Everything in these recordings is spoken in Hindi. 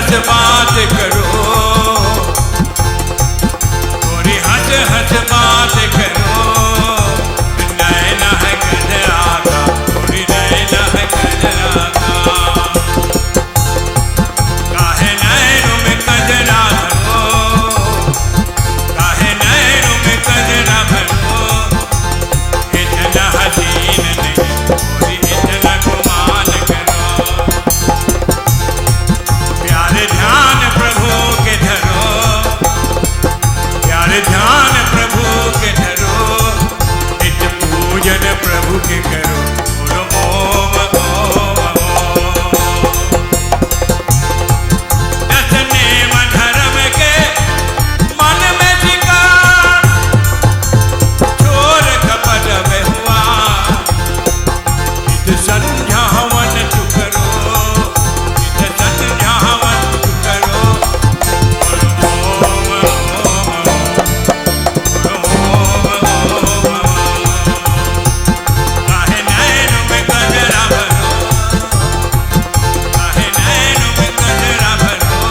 हंस बात करो, गोरी हंस हंस बात करो। नैना है गजरा का, गोरी नैना है गजरा का। काहे नैनों में गजरा भरो, काहे नैनों में गजरा भरो। इतना हसीन नहीं गोरी, इतना गुमान करो। प्यारे ध्यान प्रभु के धरो, प्यारे ध्यान प्रभु के धरो। नित्य पूजन प्रभु के करो, बोलो ओम ओम ओम। दस नेम धर्म के मन में धिकार, चोर कपट व्यवहार। नित संध्या हवन तू करो, नित संध्या हवन तू करो। बोलो ओम ओम ओम, बोलो ओम ओम ओम। काहे नैनों में गजरा भरो, काहे नैनों में गजरा भरो।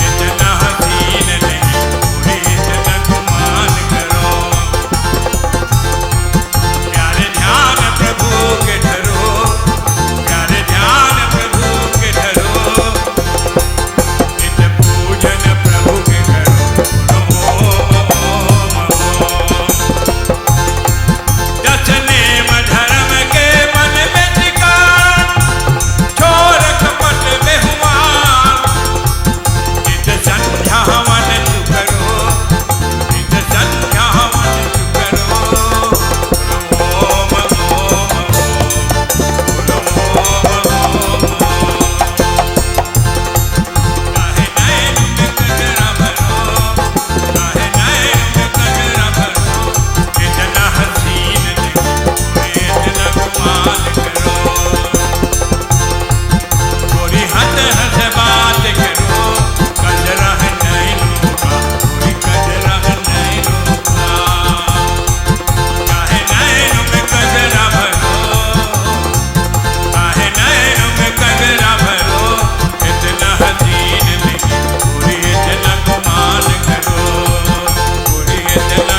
इतना हसीन नहीं गोरी, इतना गुमान करो। प्यारे ध्यान प्रभु के धरो, प्यारे ध्यान प्रभु के धरो। नित्य पूजन प्रभु के करो, बोलो ओम ओम ओम। दस नेम धर्म के मन में धिकार, चोर कपट व्यवहार। नित संध्या हवन तू करो, नित संध्या हवन तू करो। बोलो ओम ओम ओम, बोलो ओम ओम ओम। काहे नैनों में गजरा भरो, काहे नैनों में गजरा भरो। इतना हसीन नहीं गोरी, इतना गुमान करो। गोरी हंस हंस बात करो, गजरा है नैनों का, गोरी गजरा है नैनों का। काहे नैनों में गजरा भरो, काहे नैनों में गजरा भरो। इतना हसीन नहीं गोरी, इतना गुमान करो, गोरी इतना